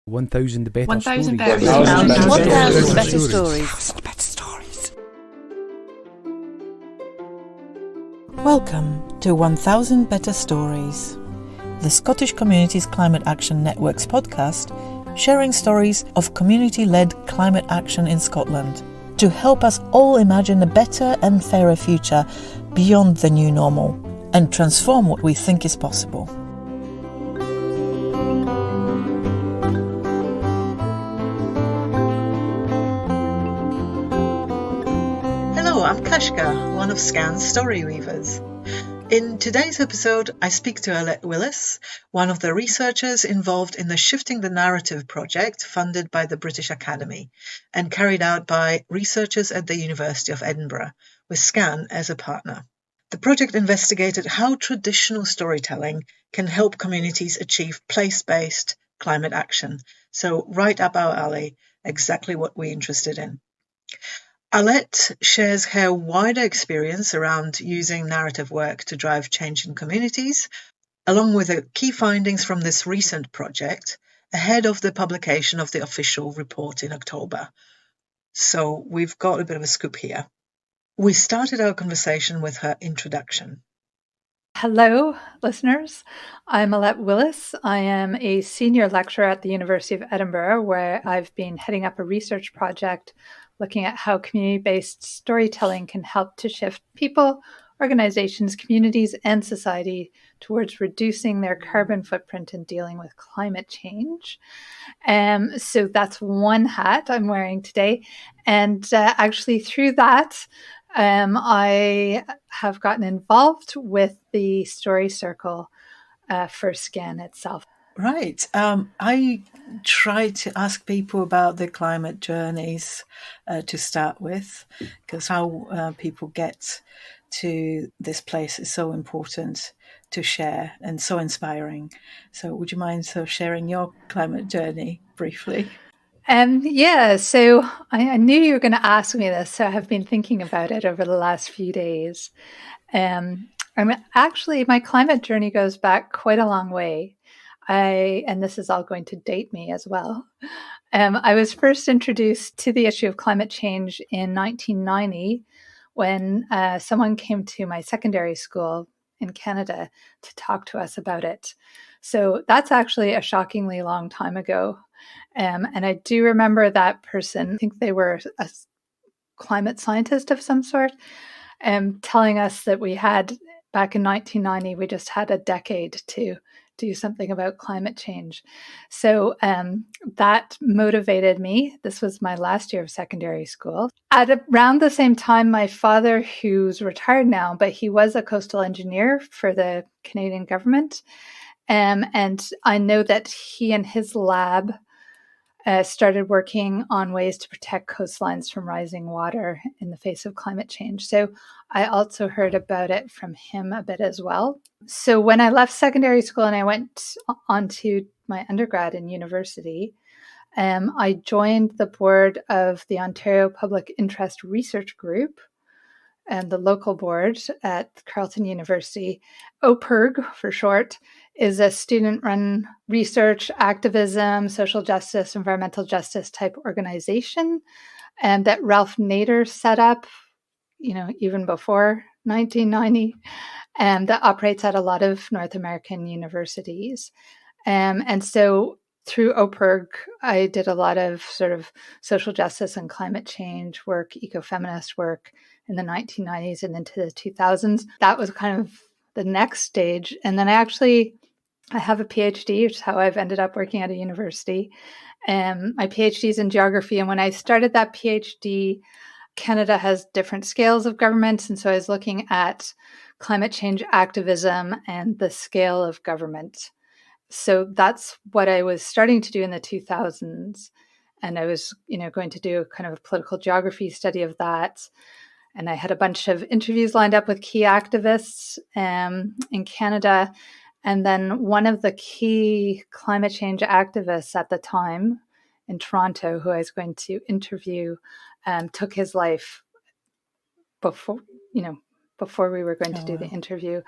1,000 better 1,000 stories. better stories. 1,000 better stories. 1,000 better stories. Welcome to 1,000 Better Stories, the Scottish Communities Climate Action Network's podcast, sharing stories of community-led climate action in Scotland to help us all imagine a better and fairer future beyond the new normal and transform what we think is possible. Hello, I'm Kaska, one of SCCAN Story Weavers. In today's episode, I speak to Alette Willis, one of the researchers involved in the Shifting the Narrative project funded by the British Academy and carried out by researchers at the University of Edinburgh, with SCCAN as a partner. The project investigated how traditional storytelling can help communities achieve place-based climate action. So right up our alley, exactly what we're interested in. Alette shares her wider experience around using narrative work to drive change in communities, along with the key findings from this recent project, ahead of the publication of the official report in October. So we've got a bit of a scoop here. We started our conversation with her introduction. Hello, listeners. I'm Alette Willis. I am a senior lecturer at the University of Edinburgh, where I've been heading up a research project looking at how community-based storytelling can help to shift people, organizations, communities, and society towards reducing their carbon footprint and dealing with climate change. So that's one hat I'm wearing today. And actually through that, I have gotten involved with the Story Circle for SCCAN itself. Right. I try to ask people about their climate journeys to start with, because how people get to this place is so important to share and so inspiring. So would you mind sharing your climate journey briefly? So I knew you were going to ask me this, so I have been thinking about it over the last few days. Actually, my climate journey goes back quite a long way. And this is all going to date me as well. I was first introduced to the issue of climate change in 1990 when someone came to my secondary school in Canada to talk to us about it. So that's actually a shockingly long time ago. And I do remember that person, I think they were a climate scientist of some sort, telling us that we had, back in 1990, we just had a decade to do something about climate change. So that motivated me. This was my last year of secondary school. At around the same time, my father, who's retired now, but he was a coastal engineer for the Canadian government. And I know that he and his lab started working on ways to protect coastlines from rising water in the face of climate change. So I also heard about it from him a bit as well. So when I left secondary school and I went on to my undergrad in university, I joined the board of the Ontario Public Interest Research Group and the local board at Carleton University. OPIRG for short is a student-run research, activism, social justice, environmental justice type organization that Ralph Nader set up, even before 1990, that operates at a lot of North American universities. And so through OPIRG, I did a lot of sort of social justice and climate change work, ecofeminist work in the 1990s and into the 2000s. That was kind of the next stage. And then I have a PhD, which is how I've ended up working at a university. My PhD is in geography. And when I started that PhD, Canada has different scales of governments. And so I was looking at climate change activism and the scale of government. So that's what I was starting to do in the 2000s. And I was, going to do kind of a political geography study of that. And I had a bunch of interviews lined up with key activists in Canada. And then one of the key climate change activists at the time in Toronto, who I was going to interview, took his life before we were going to do the interview.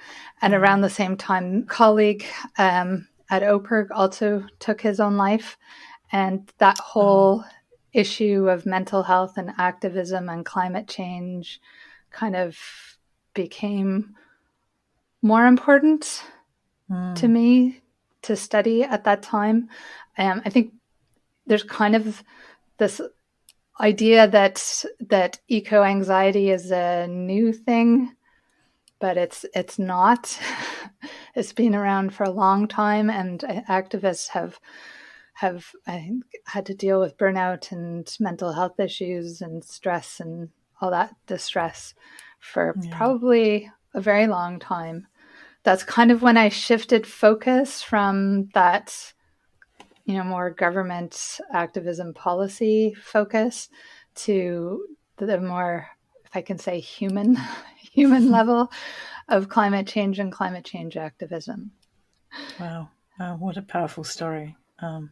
And around the same time, a colleague at OPIRG also took his own life. And that whole issue of mental health and activism and climate change kind of became more important to me to study at that time. I think there's kind of this idea that eco-anxiety is a new thing, but it's not. It's been around for a long time, and activists have I think, had to deal with burnout and mental health issues and stress and all that distress for probably a very long time. That's kind of when I shifted focus from that, more government activism policy focus to the more, if I can say, human level of climate change and climate change activism. Wow, what a powerful story. Now,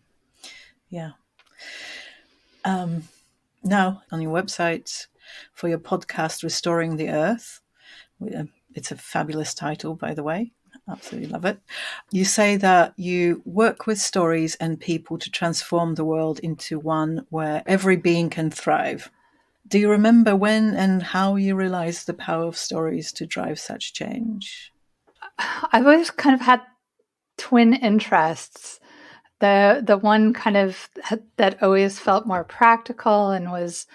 on your website for your podcast, Restoring the Earth, it's a fabulous title, by the way. Absolutely love it. You say that you work with stories and people to transform the world into one where every being can thrive. Do you remember when and how you realized the power of stories to drive such change? I've always kind of had twin interests. The one kind of that always felt more practical and was,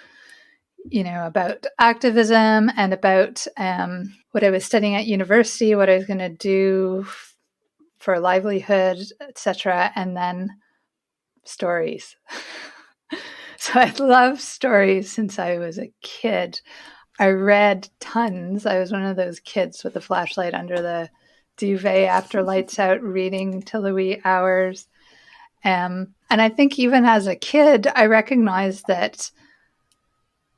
about activism and about what I was studying at university, what I was going to do for a livelihood, etc., and then stories. So I love stories since I was a kid. I read tons. I was one of those kids with the flashlight under the duvet after lights out, reading till the wee hours. And I think even as a kid, I recognized that,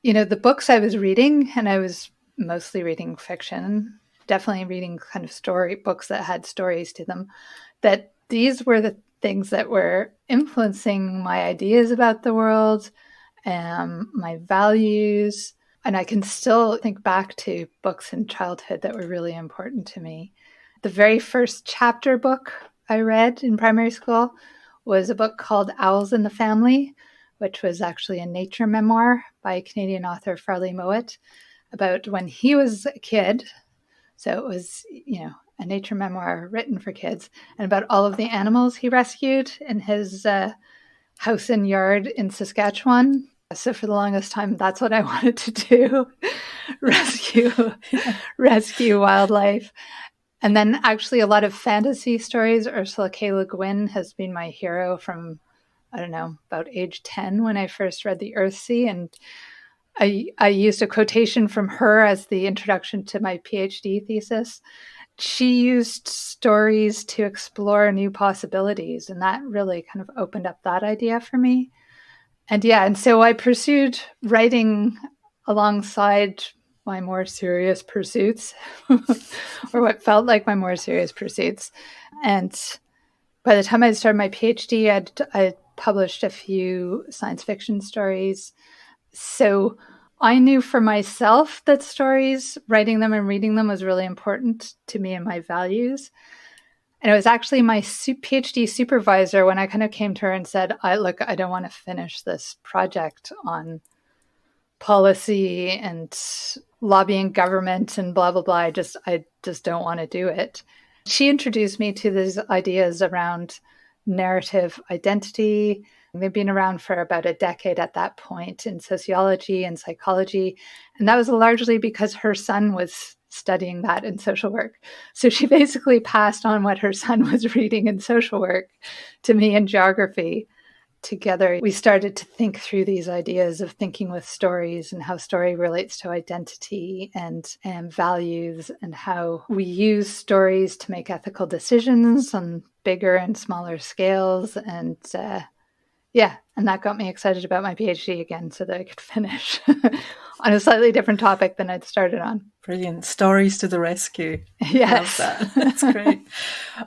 the books I was reading, and I was mostly reading fiction, definitely reading kind of story books that had stories to them, that these were the things that were influencing my ideas about the world, my values. And I can still think back to books in childhood that were really important to me. The very first chapter book I read in primary school was a book called Owls in the Family, which was actually a nature memoir by Canadian author Farley Mowat about when he was a kid. So it was, a nature memoir written for kids, and about all of the animals he rescued in his house and yard in Saskatchewan. So for the longest time, that's what I wanted to do, rescue wildlife. And then actually a lot of fantasy stories. Ursula K. Le Guin has been my hero from, about age 10 when I first read The Earthsea. And I used a quotation from her as the introduction to my PhD thesis. She used stories to explore new possibilities, and that really kind of opened up that idea for me. And so I pursued writing alongside my more serious pursuits, or what felt like my more serious pursuits. And by the time I started my PhD, I published a few science fiction stories. So I knew for myself that stories, writing them and reading them was really important to me and my values. And it was actually my PhD supervisor when I kind of came to her and said, I don't want to finish this project on policy and lobbying government and blah, blah, blah. I just don't want to do it. She introduced me to these ideas around narrative identity. They've been around for about a decade at that point in sociology and psychology. And that was largely because her son was studying that in social work. So she basically passed on what her son was reading in social work to me in geography. Together, we started to think through these ideas of thinking with stories and how story relates to identity and values, and how we use stories to make ethical decisions on bigger and smaller scales. And that got me excited about my PhD again so that I could finish on a slightly different topic than I'd started on. Brilliant. Stories to the rescue. Yes. Love that. That's great.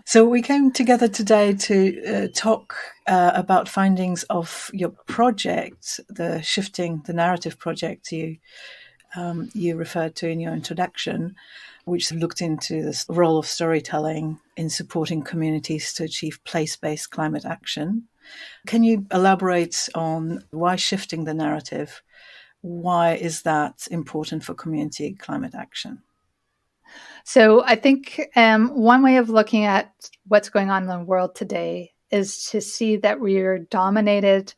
So we came together today to talk about findings of your project, the Shifting the Narrative project you referred to in your introduction, which looked into the role of storytelling in supporting communities to achieve place-based climate action. Can you elaborate on why shifting the narrative? Why is that important for community climate action? So I think one way of looking at what's going on in the world today is to see that we are dominated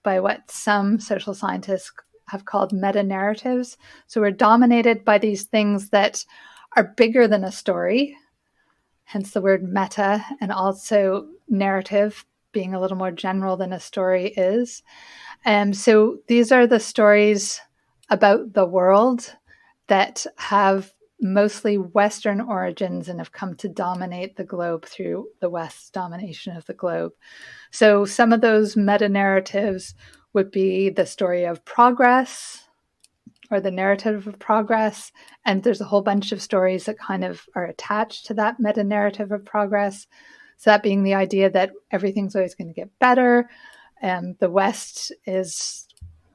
by what some social scientists have called meta-narratives. So we're dominated by these things that are bigger than a story, hence the word meta, and also narrative being a little more general than a story is. So these are the stories about the world that have mostly Western origins and have come to dominate the globe through the West's domination of the globe. So some of those meta-narratives would be the story of progress or the narrative of progress. And there's a whole bunch of stories that kind of are attached to that meta-narrative of progress. So that being the idea that everything's always going to get better. The West is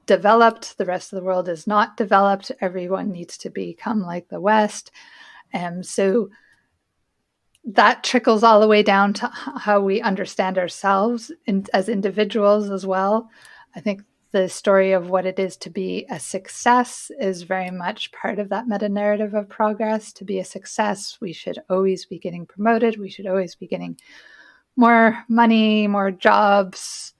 developed, the rest of the world is not developed. Everyone needs to become like the West. So that trickles all the way down to how we understand ourselves as individuals as well. I think the story of what it is to be a success is very much part of that meta-narrative of progress. To be a success, we should always be getting promoted. We should always be getting more money, more jobs,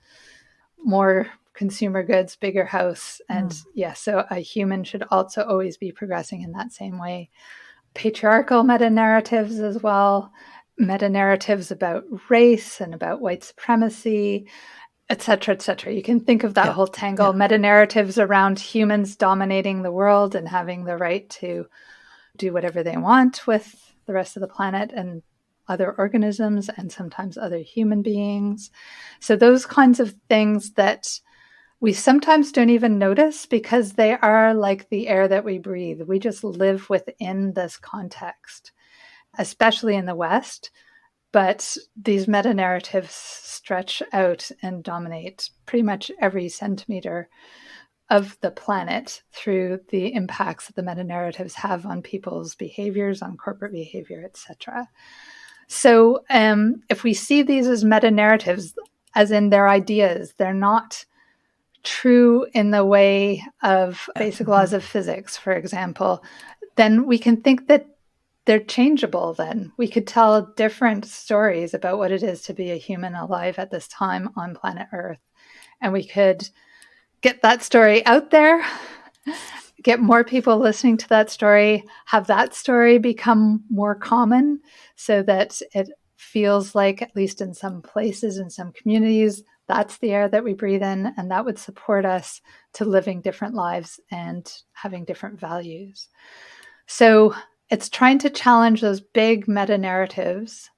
more consumer goods, bigger house. And so a human should also always be progressing in that same way. Patriarchal meta-narratives as well, meta-narratives about race and about white supremacy, et cetera, et cetera. You can think of that whole tangle, meta-narratives around humans dominating the world and having the right to do whatever they want with the rest of the planet and other organisms and sometimes other human beings. So those kinds of things that we sometimes don't even notice because they are like the air that we breathe. We just live within this context, especially in the West. But these meta-narratives stretch out and dominate pretty much every centimeter of the planet through the impacts that the meta-narratives have on people's behaviors, on corporate behavior, etc. So if we see these as meta-narratives, as in their ideas, they're not true in the way of basic laws of physics, for example, then we can think that they're changeable then. We could tell different stories about what it is to be a human alive at this time on planet Earth. And we could get that story out there, get more people listening to that story, have that story become more common so that it feels like, at least in some places, in some communities, that's the air that we breathe in, and that would support us to living different lives and having different values. So it's trying to challenge those big meta-narratives,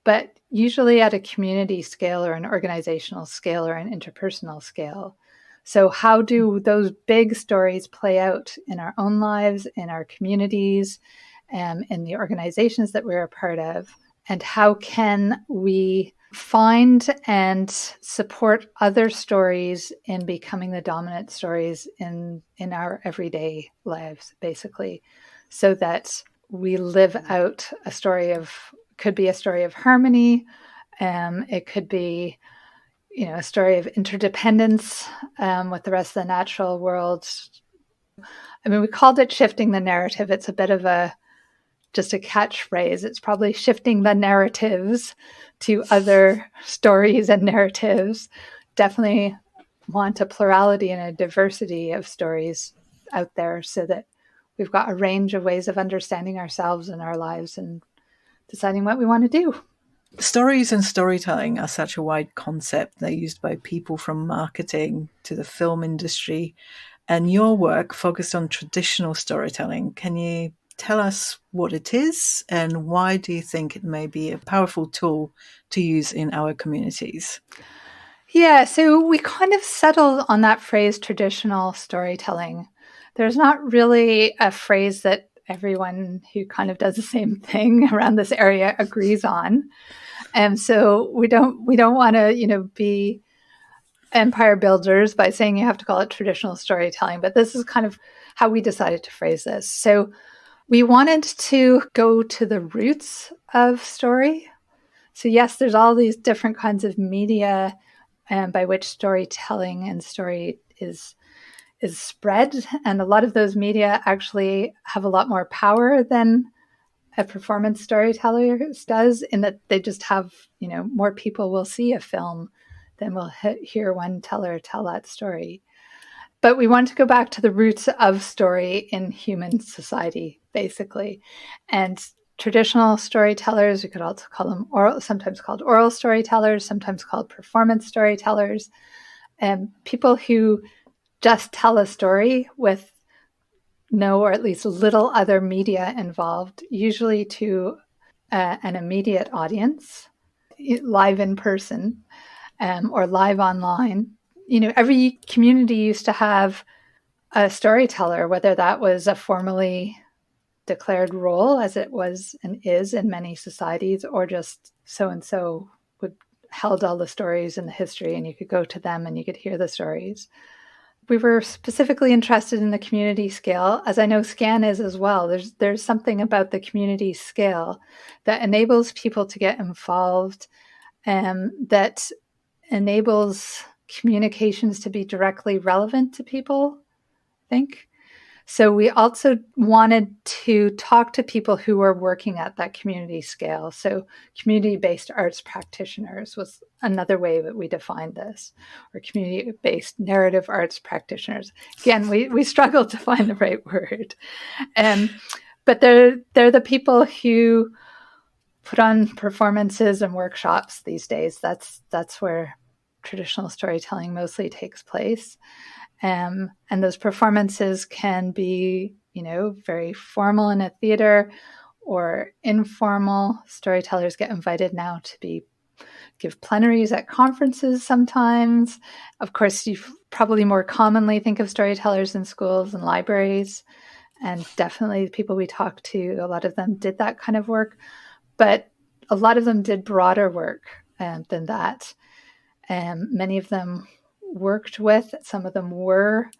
but usually at a community scale or an organizational scale or an interpersonal scale. So how do those big stories play out in our own lives, in our communities, in the organizations that we're a part of? And how can we find and support other stories in becoming the dominant stories in our everyday lives, basically, so that we live out a story of, could be a story of harmony. It could be, a story of interdependence with the rest of the natural world. I mean, we called it shifting the narrative. It's a bit of just a catchphrase. It's probably shifting the narratives to other stories and narratives. Definitely want a plurality and a diversity of stories out there so that we've got a range of ways of understanding ourselves and our lives and deciding what we want to do. Stories and storytelling are such a wide concept. They're used by people from marketing to the film industry. And your work focused on traditional storytelling. Can you tell us what it is and why do you think it may be a powerful tool to use in our communities? Yeah, so we kind of settled on that phrase, traditional storytelling. There's not really a phrase that everyone who kind of does the same thing around this area agrees on. And so we don't want to, be empire builders by saying you have to call it traditional storytelling, but this is kind of how we decided to phrase this. So we wanted to go to the roots of story. So yes, there's all these different kinds of media by which storytelling and story is spread. And a lot of those media actually have a lot more power than a performance storyteller does, in that they just have, more people will see a film than will hear one teller tell that story. But we want to go back to the roots of story in human society, basically. And traditional storytellers, we could also call them sometimes called oral storytellers, sometimes called performance storytellers, and people who just tell a story with no, or at least little, other media involved, usually to an immediate audience, live in person, or live online. Every community used to have a storyteller, whether that was a formally declared role, as it was and is in many societies, or just so-and-so would held all the stories in the history, and you could go to them and you could hear the stories. We were specifically interested in the community scale, as I know SCAN is as well. There's something about the community scale that enables people to get involved, that enables communications to be directly relevant to people, I think. So we also wanted to talk to people who were working at that community scale. So community-based arts practitioners was another way that we defined this, or community-based narrative arts practitioners. Again, we struggled to find the right word. But they're the people who put on performances and workshops these days. That's where traditional storytelling mostly takes place. And those performances can be, very formal in a theater or informal. Storytellers get invited now to give plenaries at conferences sometimes. Of course, you probably more commonly think of storytellers in schools and libraries. And definitely the people we talked to, a lot of them did that kind of work. But a lot of them did broader work than that. Many of them worked with, some of them were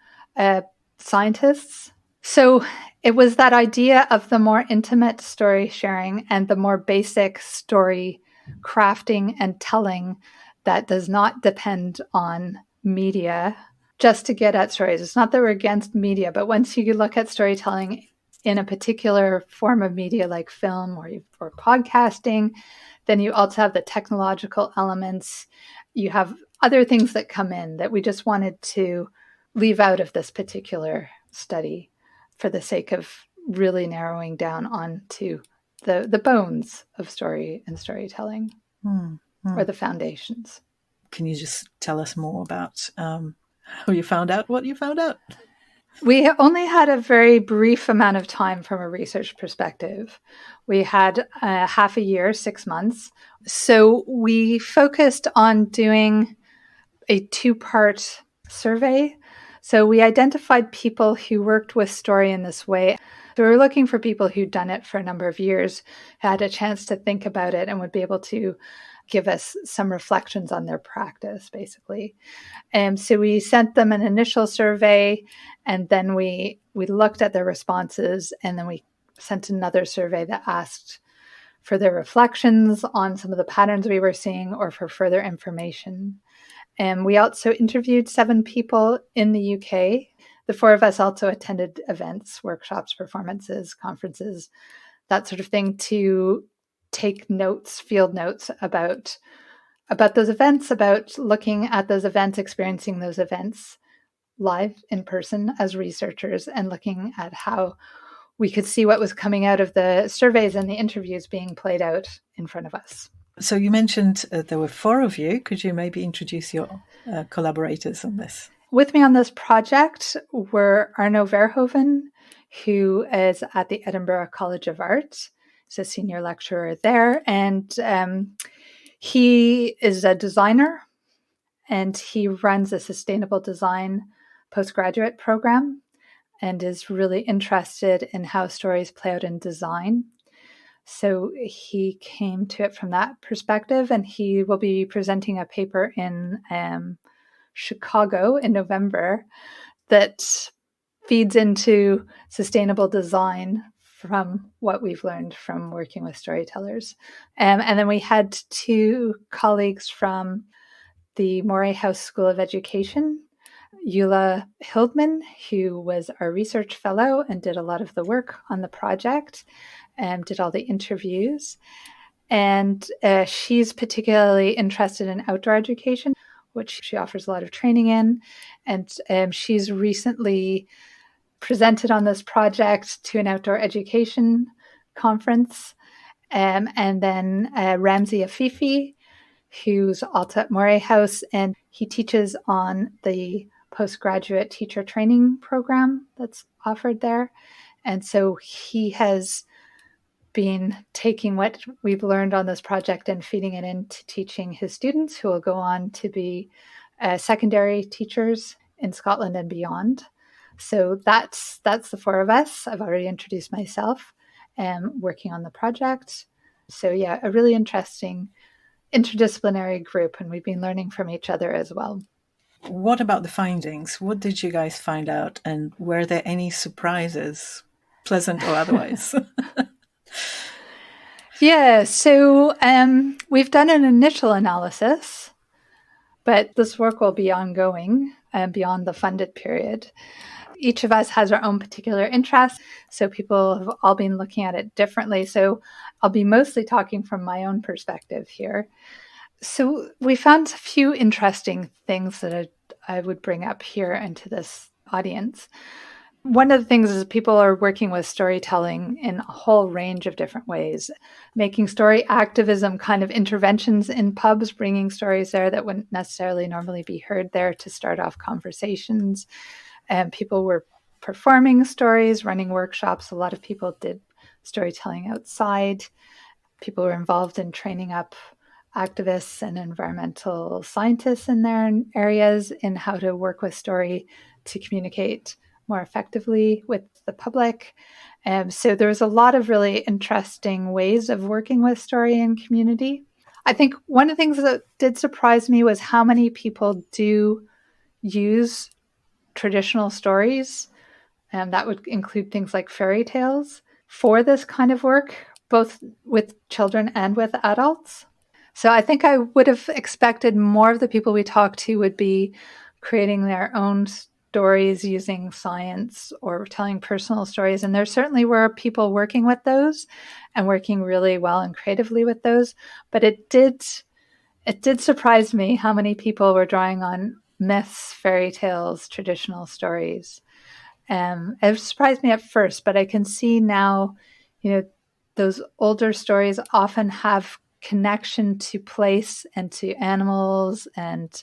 scientists. So it was that idea of the more intimate story sharing and the more basic story crafting and telling that does not depend on media just to get at stories. It's not that we're against media, but once you look at storytelling in a particular form of media like film or podcasting, then you also have the technological elements. You have other things that come in that we just wanted to leave out of this particular study for the sake of really narrowing down onto the bones of story and storytelling, or the foundations. Can you just tell us more about how you found out what you found out? We only had a very brief amount of time from a research perspective. We had half a year, 6 months. So we focused on doing a 2-part survey. So we identified people who worked with story in this way. So we were looking for people who'd done it for a number of years, had a chance to think about it, and would be able to give us some reflections on their practice, basically. And so we sent them an initial survey, and then we looked at their responses, and then we sent another survey that asked for their reflections on some of the patterns we were seeing or for further information. And we also interviewed 7 people in the UK. The 4 of us also attended events, workshops, performances, conferences, that sort of thing, to take notes, field notes about those events, about looking at those events, experiencing those events live in person as researchers, and looking at how we could see what was coming out of the surveys and the interviews being played out in front of us. So you mentioned there were 4 of you. Could you maybe introduce your collaborators on this? With me on this project were Arno Verhoeven, who is at the Edinburgh College of Art. He's a senior lecturer there, and he is a designer, and he runs a sustainable design postgraduate program and is really interested in how stories play out in design. So he came to it from that perspective, and he will be presenting a paper in Chicago in November that feeds into sustainable design from what we've learned from working with storytellers. And then we had 2 colleagues from the Moray House School of Education, Eula Hildman, who was our research fellow and did a lot of the work on the project and did all the interviews. And she's particularly interested in outdoor education, which she offers a lot of training in. And she's recently presented on this project to an outdoor education conference. And then Ramsey Afifi, who's also at Moray House, and he teaches on the postgraduate teacher training program that's offered there. And so he has been taking what we've learned on this project and feeding it into teaching his students, who will go on to be secondary teachers in Scotland and beyond. So that's the four of us. I've already introduced myself working on the project. So yeah, a really interesting interdisciplinary group, and we've been learning from each other as well. What about the findings? What did you guys find out, and were there any surprises, pleasant or otherwise? Yeah, so we've done an initial analysis, but this work will be ongoing beyond the funded period. Each of us has our own particular interests, so people have all been looking at it differently. So I'll be mostly talking from my own perspective here. So we found a few interesting things that I would bring up here into this audience. One of the things is people are working with storytelling in a whole range of different ways, making story activism kind of interventions in pubs, bringing stories there that wouldn't necessarily normally be heard there to start off conversations. And people were performing stories, running workshops. A lot of people did storytelling outside. People were involved in training up activists and environmental scientists in their areas in how to work with story to communicate more effectively with the public. So there was a lot of really interesting ways of working with story in community. I think one of the things that did surprise me was how many people do use traditional stories, and that would include things like fairy tales, for this kind of work, both with children and with adults. So I think I would have expected more of the people we talked to would be creating their own stories using science or telling personal stories. And there certainly were people working with those and working really well and creatively with those. But it did surprise me how many people were drawing on myths, fairy tales, traditional stories. It surprised me at first, but I can see now, those older stories often have connection to place and to animals and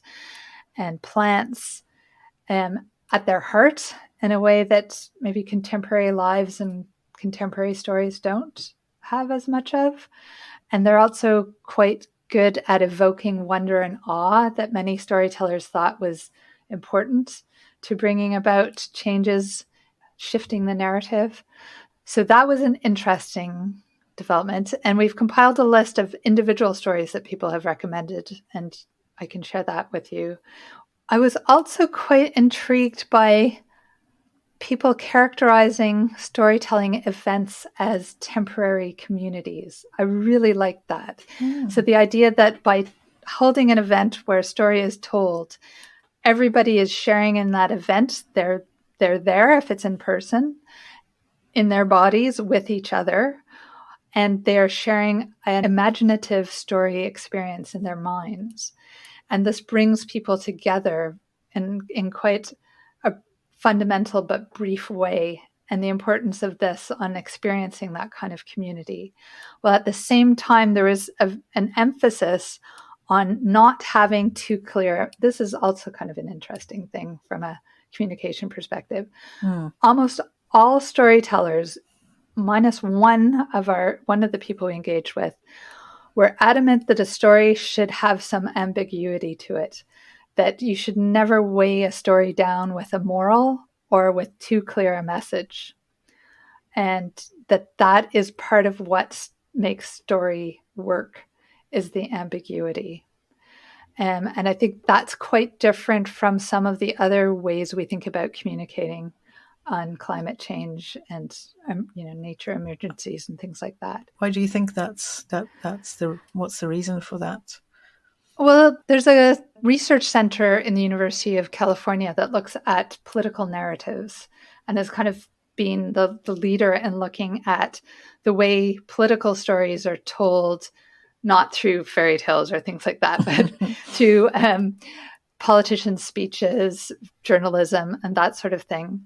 plants at their heart in a way that maybe contemporary lives and contemporary stories don't have as much of. And they're also quite good at evoking wonder and awe that many storytellers thought was important to bringing about changes, shifting the narrative. So that was an interesting development. And we've compiled a list of individual stories that people have recommended, and I can share that with you. I was also quite intrigued by people characterizing storytelling events as temporary communities. I really liked that. So the idea that by holding an event where a story is told, everybody is sharing in that event. They're there, if it's in person, in their bodies with each other, and they're sharing an imaginative story experience in their minds. And this brings people together in quite a fundamental but brief way, and the importance of this on experiencing that kind of community. Well, at the same time, there is an emphasis on not having too clear. This is also kind of an interesting thing from a communication perspective. Almost all storytellers, minus one of the people we engaged with, were adamant that a story should have some ambiguity to it, that you should never weigh a story down with a moral or with too clear a message. And that is part of what makes story work, is the ambiguity. And I think that's quite different from some of the other ways we think about communicating on climate change and nature emergencies and things like that. Why do you think what's the reason for that? Well, there's a research center in the University of California that looks at political narratives and has kind of been the leader in looking at the way political stories are told, not through fairy tales or things like that, but through politicians' speeches, journalism, and that sort of thing.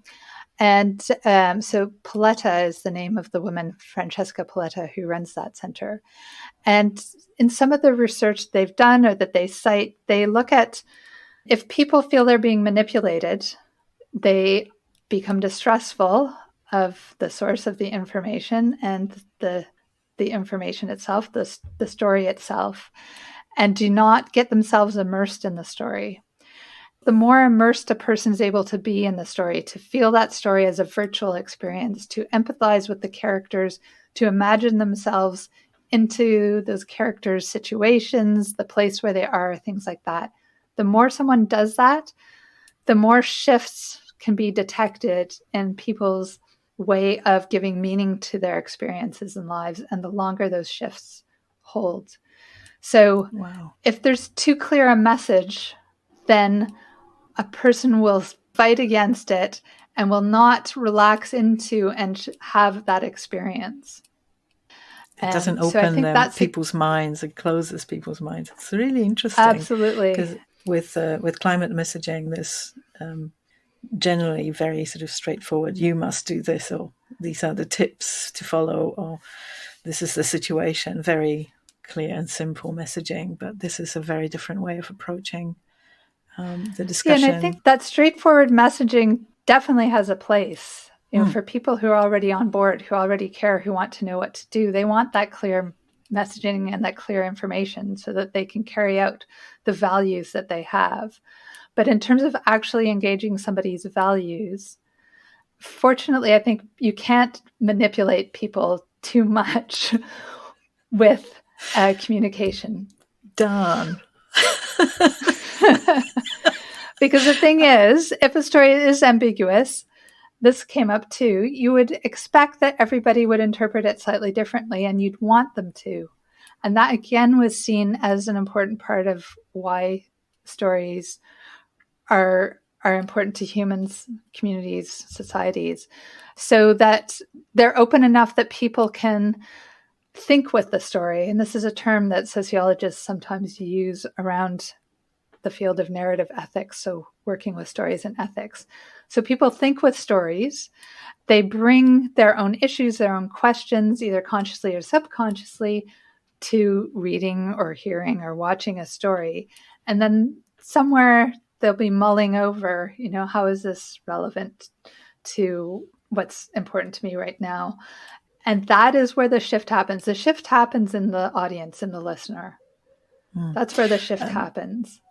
And so Paletta is the name of the woman, Francesca Paletta, who runs that center. And in some of the research they've done or that they cite, they look at if people feel they're being manipulated, they become distrustful of the source of the information and the information itself, the story itself, and do not get themselves immersed in the story. The more immersed a person is able to be in the story, to feel that story as a virtual experience, to empathize with the characters, to imagine themselves into those characters' situations, the place where they are, things like that. The more someone does that, the more shifts can be detected in people's way of giving meaning to their experiences and lives, and the longer those shifts hold. So if there's too clear a message, then a person will fight against it and will not relax into and have that experience. It doesn't open people's minds and closes people's minds. It's really interesting. Absolutely. Because with climate messaging, there's generally very sort of straightforward, you must do this, or these are the tips to follow, or this is the situation, very clear and simple messaging. But this is a very different way of approaching the discussion. Yeah, and I think that straightforward messaging definitely has a place. For people who are already on board, who already care, who want to know what to do, they want that clear messaging and that clear information so that they can carry out the values that they have. But in terms of actually engaging somebody's values, fortunately, I think you can't manipulate people too much with communication. Darn. Because the thing is, if a story is ambiguous, this came up too, you would expect that everybody would interpret it slightly differently, and you'd want them to. And that again was seen as an important part of why stories are important to humans, communities, societies, so that they're open enough that people can think with the story. And this is a term that sociologists sometimes use around the field of narrative ethics, so working with stories and ethics. So people think with stories, they bring their own issues, their own questions, either consciously or subconsciously, to reading or hearing or watching a story. And then somewhere they'll be mulling over, how is this relevant to what's important to me right now? And that is where the shift happens. The shift happens in the audience, in the listener. That's where the shift happens.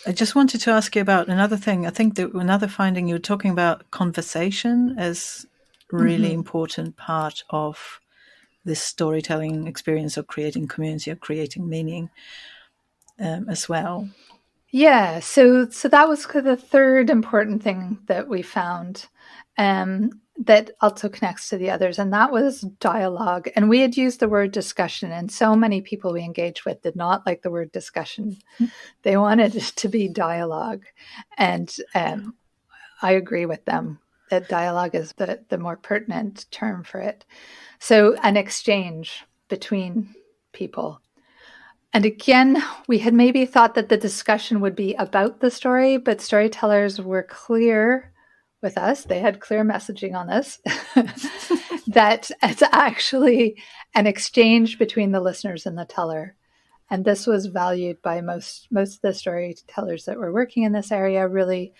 I just wanted to ask you about another thing. I think that another finding, you were talking about conversation as a really important part of this storytelling experience of creating community or creating meaning as well. Yeah, so that was the third important thing that we found that also connects to the others, and that was dialogue. And we had used the word discussion, and so many people we engaged with did not like the word discussion. They wanted it to be dialogue. And I agree with them that dialogue is the more pertinent term for it. So an exchange between people. And again, we had maybe thought that the discussion would be about the story, but storytellers were clear with us. They had clear messaging on this, that it's actually an exchange between the listeners and the teller. And this was valued by most of the storytellers that were working in this area, really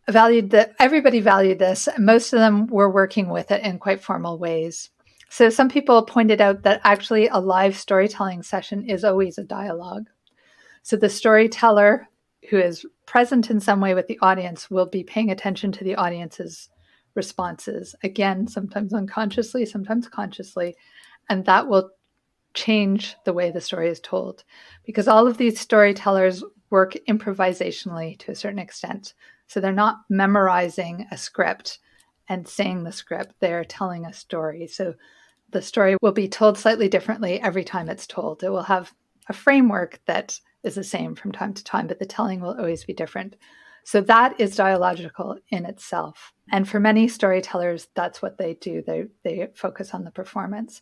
valued that everybody valued this. Most of them were working with it in quite formal ways. So some people pointed out that actually a live storytelling session is always a dialogue. So the storyteller who is present in some way with the audience will be paying attention to the audience's responses. Again, sometimes unconsciously, sometimes consciously, and that will change the way the story is told. Because all of these storytellers work improvisationally to a certain extent. So they're not memorizing a script and saying the script, they're telling a story. So the story will be told slightly differently every time it's told. It will have a framework that is the same from time to time, but the telling will always be different. So that is dialogical in itself. And for many storytellers, that's what they do. They focus on the performance.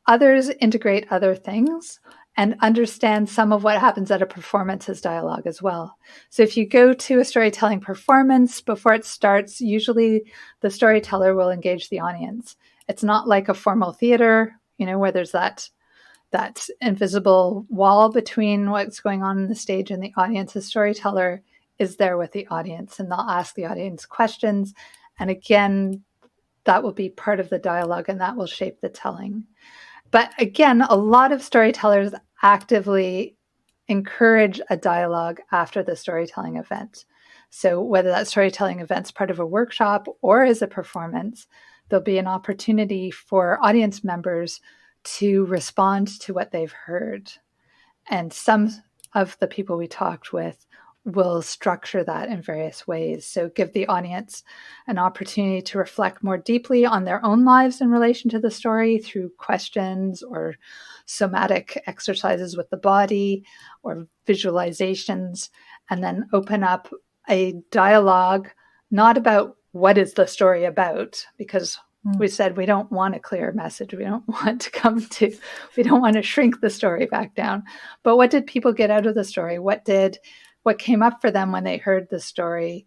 Others integrate other things and understand some of what happens at a performance as dialogue as well. So if you go to a storytelling performance, before it starts, usually the storyteller will engage the audience. It's not like a formal theater, where there's that invisible wall between what's going on in the stage and the audience. The storyteller is there with the audience, and they'll ask the audience questions. And again, that will be part of the dialogue, and that will shape the telling. But again, a lot of storytellers actively encourage a dialogue after the storytelling event. So whether that storytelling event's part of a workshop or is a performance, there'll be an opportunity for audience members to respond to what they've heard. And some of the people we talked with will structure that in various ways. So give the audience an opportunity to reflect more deeply on their own lives in relation to the story through questions or somatic exercises with the body or visualizations, and then open up a dialogue, not about what is the story about, because we said we don't want a clear message. We don't want to shrink the story back down. But what did people get out of the story? What came up for them when they heard the story?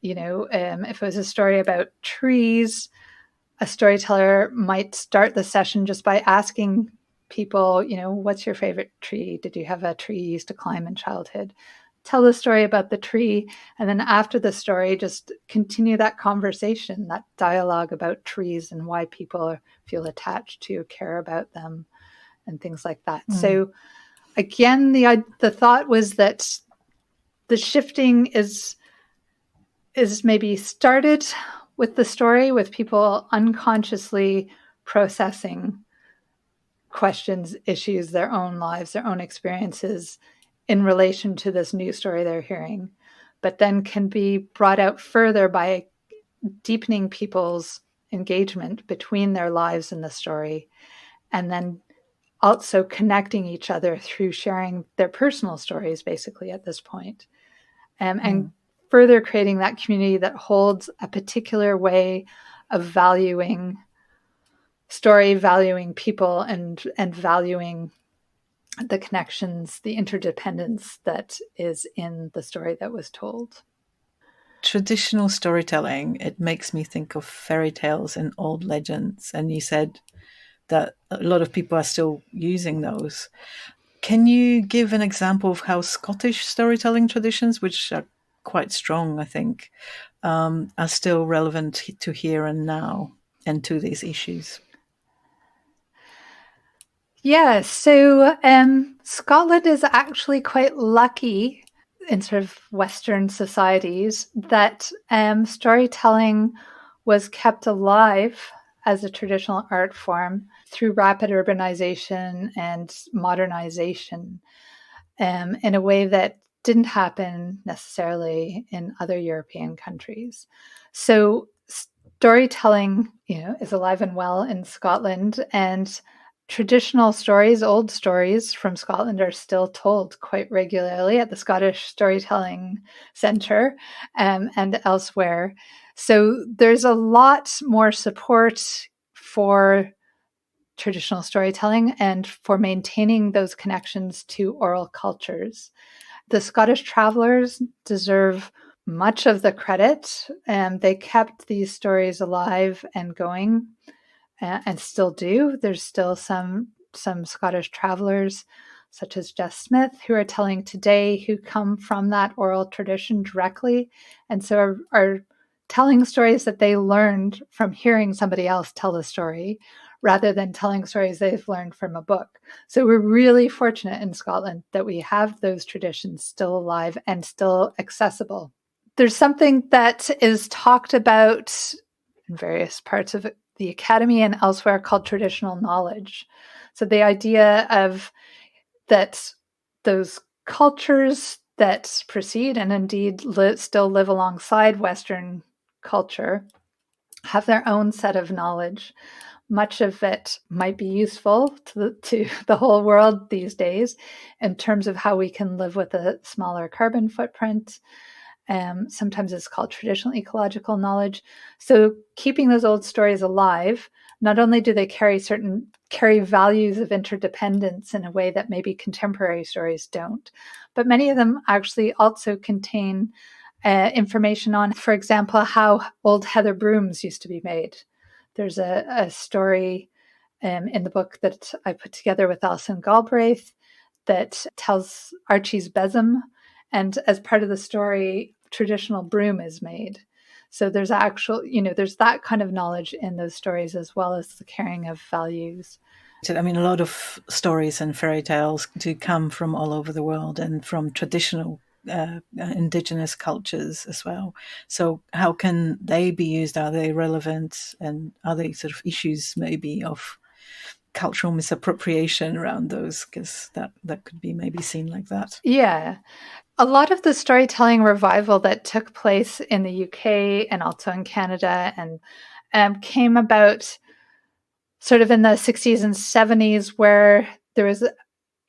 If it was a story about trees, a storyteller might start the session just by asking people, what's your favorite tree? Did you have a tree you used to climb in childhood? Tell the story about the tree. And then after the story, just continue that conversation, that dialogue about trees and why people feel attached to, care about them, and things like that. So again, the thought was that the shifting is maybe started with the story, with people unconsciously processing questions, issues, their own lives, their own experiences in relation to this new story they're hearing, but then can be brought out further by deepening people's engagement between their lives and the story, and then also connecting each other through sharing their personal stories, basically, at this point. And further creating that community that holds a particular way of valuing story, valuing people, and valuing the connections, the interdependence that is in the story that was told. Traditional storytelling, it makes me think of fairy tales and old legends. And you said that a lot of people are still using those. Can you give an example of how Scottish storytelling traditions, which are quite strong, I think, are still relevant to here and now and to these issues? Yeah, so Scotland is actually quite lucky in sort of Western societies that storytelling was kept alive as a traditional art form through rapid urbanization and modernization in a way that didn't happen necessarily in other European countries. So storytelling, is alive and well in Scotland, and traditional stories, old stories from Scotland, are still told quite regularly at the Scottish Storytelling Centre and elsewhere. So there's a lot more support for traditional storytelling and for maintaining those connections to oral cultures. The Scottish travellers deserve much of the credit, and they kept these stories alive and going, and still do. There's still some Scottish travellers, such as Jess Smith, who are telling today, who come from that oral tradition directly, and so are telling stories that they learned from hearing somebody else tell the story, rather than telling stories they've learned from a book. So we're really fortunate in Scotland that we have those traditions still alive and still accessible. There's something that is talked about in various parts of the academy and elsewhere called traditional knowledge. So the idea of that those cultures that precede and indeed still live alongside Western culture have their own set of knowledge, much of it might be useful to the whole world these days in terms of how we can live with a smaller carbon footprint. Sometimes it's called traditional ecological knowledge. So keeping those old stories alive, not only do they carry values of interdependence in a way that maybe contemporary stories don't, but many of them actually also contain information on, for example, how old heather brooms used to be made. There's a story in the book that I put together with Alison Galbraith that tells Archie's besom, and as part of the story, traditional broom is made. So there's there's that kind of knowledge in those stories, as well as the carrying of values. I mean, a lot of stories and fairy tales do come from all over the world and from traditional indigenous cultures as well. So how can they be used? Are they relevant? And are they sort of issues maybe of cultural misappropriation around those? Because that could be maybe seen like that. Yeah. A lot of the storytelling revival that took place in the UK and also in Canada and came about sort of in the 60s and 70s, where there was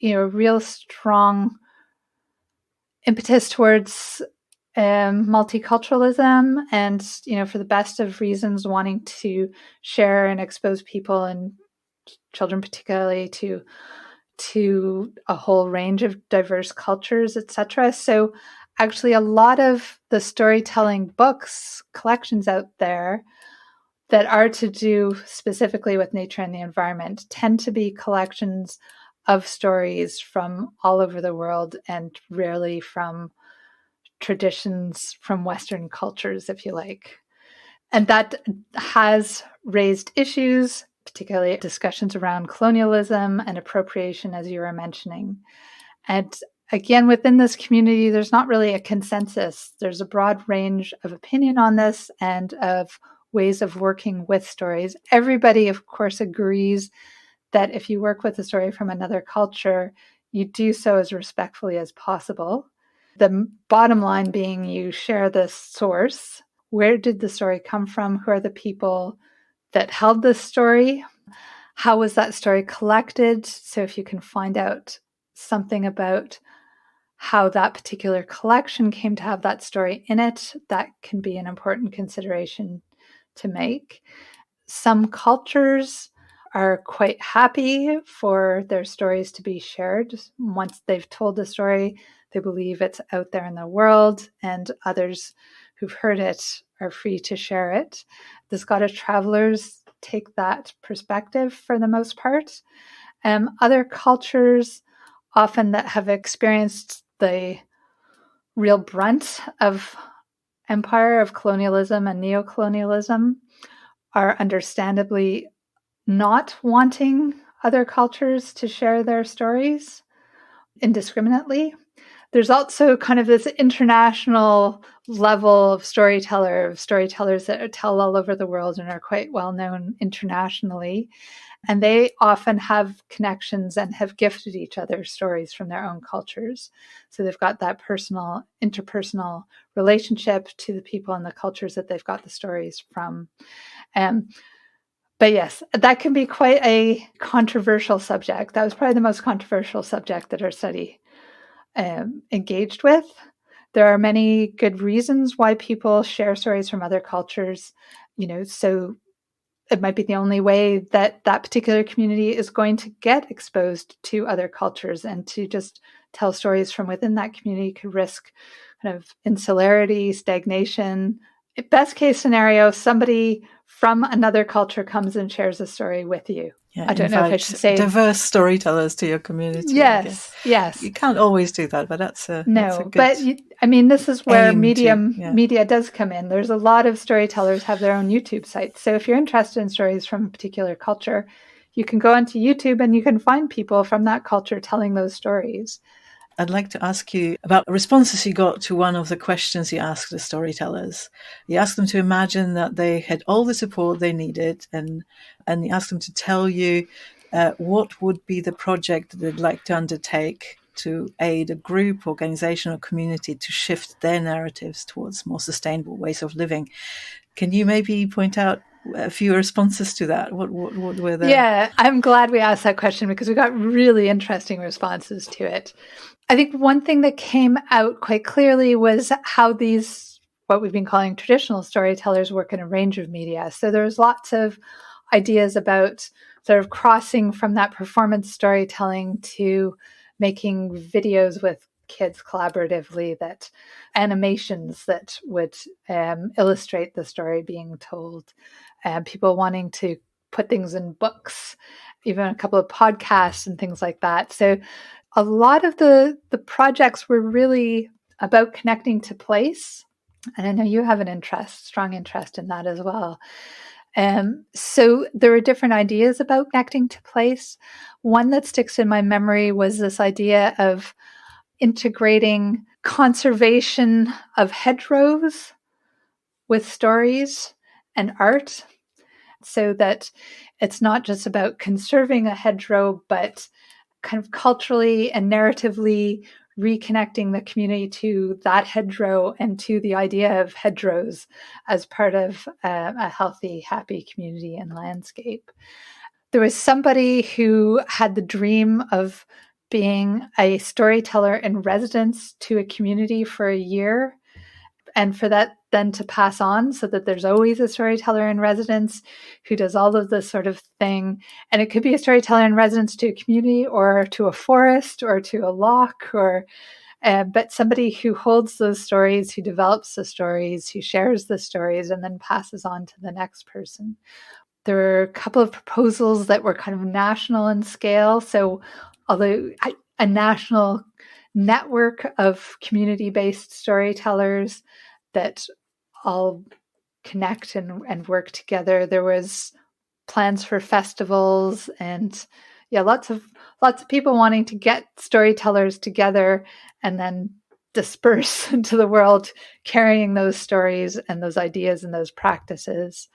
a real strong impetus towards multiculturalism and, for the best of reasons, wanting to share and expose people and children particularly to a whole range of diverse cultures, etc. So actually a lot of the storytelling books, collections out there that are to do specifically with nature and the environment tend to be collections of stories from all over the world and rarely from traditions from Western cultures, if you like. And that has raised issues, particularly discussions around colonialism and appropriation, as you were mentioning. And again, within this community, there's not really a consensus. There's a broad range of opinion on this and of ways of working with stories. Everybody, of course, agrees that if you work with a story from another culture, you do so as respectfully as possible. The bottom line being you share the source. Where did the story come from? Who are the people that held this story? How was that story collected? So if you can find out something about how that particular collection came to have that story in it, that can be an important consideration to make. Some cultures are quite happy for their stories to be shared. Once they've told the story, they believe it's out there in the world, and others who've heard it are free to share it. The Scottish Travellers take that perspective for the most part. Other cultures, often that have experienced the real brunt of empire, of colonialism and neocolonialism, are understandably not wanting other cultures to share their stories indiscriminately. There's also kind of this international level of storytellers that tell all over the world and are quite well known internationally. And they often have connections and have gifted each other stories from their own cultures. So they've got that personal, interpersonal relationship to the people and the cultures that they've got the stories from. But yes, that can be quite a controversial subject. That was probably the most controversial subject that our study engaged with. There are many good reasons why people share stories from other cultures, so it might be the only way that that particular community is going to get exposed to other cultures, and to just tell stories from within that community could risk kind of insularity, stagnation. Best case scenario, somebody from another culture comes and shares a story with you. Yeah, I don't know if I should say diverse storytellers to your community. Yes. You can't always do that, but that's a good but this is where media does come in. There's a lot of storytellers have their own YouTube sites. So if you're interested in stories from a particular culture, you can go onto YouTube and you can find people from that culture telling those stories. I'd like to ask you about responses you got to one of the questions you asked the storytellers. You asked them to imagine that they had all the support they needed, and you asked them to tell you what would be the project that they'd like to undertake to aid a group, organization, or community to shift their narratives towards more sustainable ways of living. Can you maybe point out a few responses to that. What were the... Yeah, I'm glad we asked that question because we got really interesting responses to it. I think one thing that came out quite clearly was how these, what we've been calling traditional storytellers, work in a range of media. So there's lots of ideas about sort of crossing from that performance storytelling to making videos with kids collaboratively, that animations that would illustrate the story being told, and people wanting to put things in books, even a couple of podcasts and things like that. So a lot of the projects were really about connecting to place. And I know you have an strong interest in that as well. So there were different ideas about connecting to place. One that sticks in my memory was this idea of integrating conservation of hedgerows with stories and art, so that it's not just about conserving a hedgerow, but kind of culturally and narratively reconnecting the community to that hedgerow and to the idea of hedgerows as part of a healthy, happy community and landscape. There was somebody who had the dream of being a storyteller in residence to a community for a year, and for that then to pass on, so that there's always a storyteller in residence who does all of this sort of thing. And it could be a storyteller in residence to a community or to a forest or to a loch, or but somebody who holds those stories, who develops the stories, who shares the stories, and then passes on to the next person. There were a couple of proposals that were kind of national in scale. So although a national network of community-based storytellers that all connect and work together. There was plans for festivals, and lots of people wanting to get storytellers together and then disperse into the world, carrying those stories and those ideas and those practices.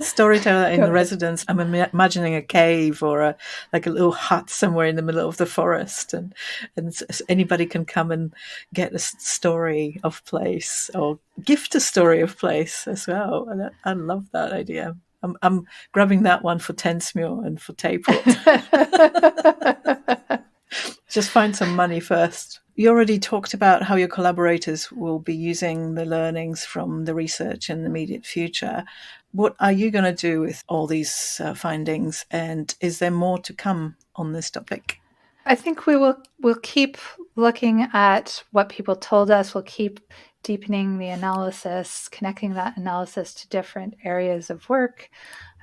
Storyteller in residence. I'm imagining a cave or a little hut somewhere in the middle of the forest, and anybody can come and get a story of place or gift a story of place as well. And I love that idea. I'm grabbing that one for Tensmuir and for Tayport. Just find some money first. You already talked about how your collaborators will be using the learnings from the research in the immediate future. What are you going to do with all these findings? And is there more to come on this topic? I think we'll keep looking at what people told us. We'll keep deepening the analysis, connecting that analysis to different areas of work.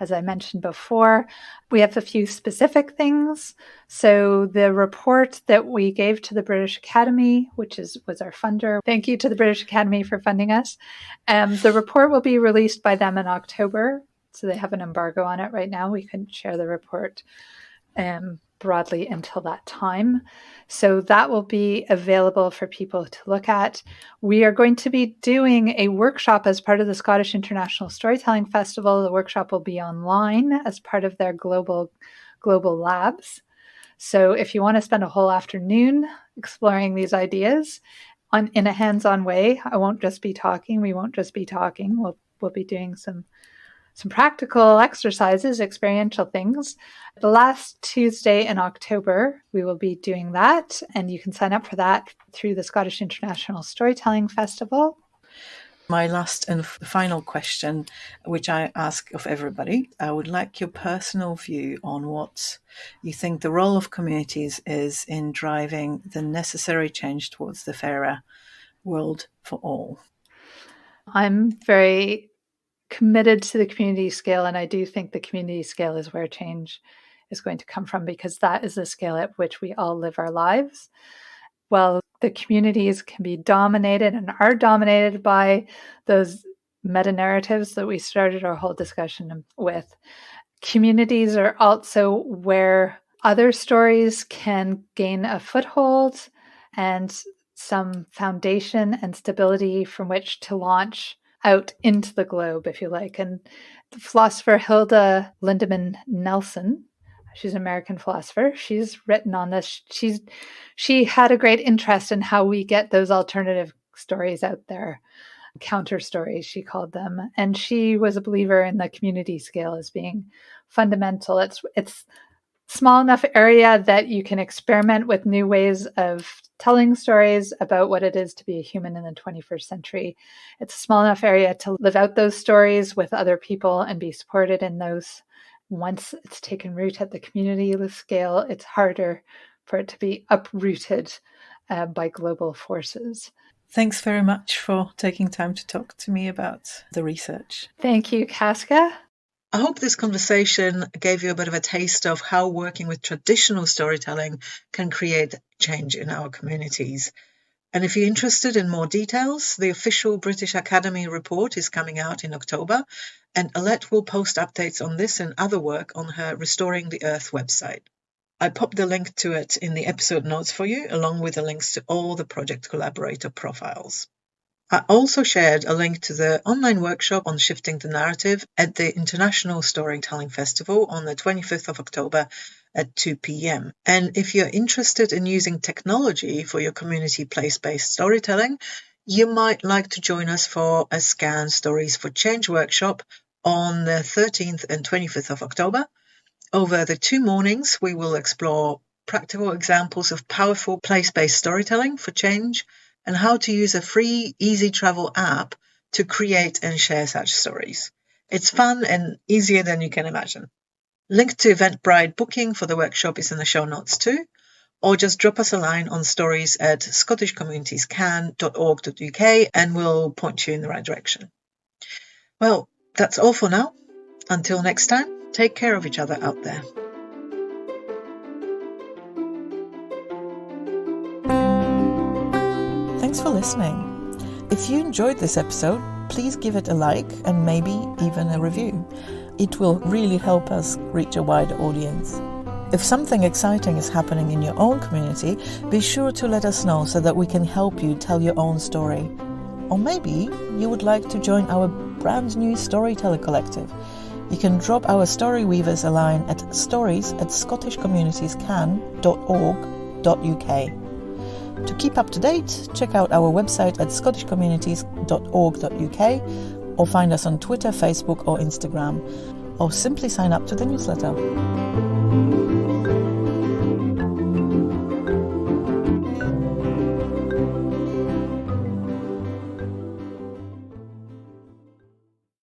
As I mentioned before, we have a few specific things. So the report that we gave to the British Academy, which was our funder, thank you to the British Academy for funding us. The report will be released by them in October. So they have an embargo on it right now. We couldn't share the report broadly until that time. So that will be available for people to look at. We are going to be doing a workshop as part of the Scottish International Storytelling Festival. The workshop will be online as part of their global labs. So if you want to spend a whole afternoon exploring these ideas in a hands-on way, I won't just be talking. We won't just be talking. We'll be doing some practical exercises, experiential things. The last Tuesday in October, we will be doing that, and you can sign up for that through the Scottish International Storytelling Festival. My last and final question, which I ask of everybody, I would like your personal view on what you think the role of communities is in driving the necessary change towards the fairer world for all. I'm very committed to the community scale, and I do think the community scale is where change is going to come from, because that is the scale at which we all live our lives. Well, the communities can be dominated and are dominated by those meta-narratives that we started our whole discussion with. Communities are also where other stories can gain a foothold and some foundation and stability from which to launch out into the globe, if you like. And the philosopher Hilda Lindemann Nelson, she's an American philosopher, she's written on this. She had a great interest in how we get those alternative stories out there. counter stories, she called them. And she was a believer in the community scale as being fundamental. It's small enough area that you can experiment with new ways of telling stories about what it is to be a human in the 21st century. It's a small enough area to live out those stories with other people and be supported in those. Once it's taken root at the community scale, it's harder for it to be uprooted by global forces. Thanks very much for taking time to talk to me about the research. Thank you, Kaska. I hope this conversation gave you a bit of a taste of how working with traditional storytelling can create change in our communities. And if you're interested in more details, the official British Academy report is coming out in October, and Alette will post updates on this and other work on her Restoring the Earth website. I popped the link to it in the episode notes for you, along with the links to all the project collaborator profiles. I also shared a link to the online workshop on shifting the narrative at the International Storytelling Festival on the 25th of October at 2 p.m. And if you're interested in using technology for your community place-based storytelling, you might like to join us for a SCCAN Stories for Change workshop on the 13th and 25th of October. Over the 2 mornings, we will explore practical examples of powerful place-based storytelling for change and how to use a free, easy travel app to create and share such stories. It's fun and easier than you can imagine. Link to Eventbrite booking for the workshop is in the show notes too, or just drop us a line on stories@scottishcommunitiescan.org.uk and we'll point you in the right direction. Well, that's all for now. Until next time, take care of each other out there. Thanks for listening. If you enjoyed this episode, please give it a like and maybe even a review. It will really help us reach a wider audience. If something exciting is happening in your own community, be sure to let us know so that we can help you tell your own story. Or maybe you would like to join our brand new Storyteller Collective. You can drop our Story Weavers a line at stories@scottishcommunitiescan.org.uk. To keep up to date, check out our website at scottishcommunities.org.uk or find us on Twitter, Facebook or Instagram, or simply sign up to the newsletter.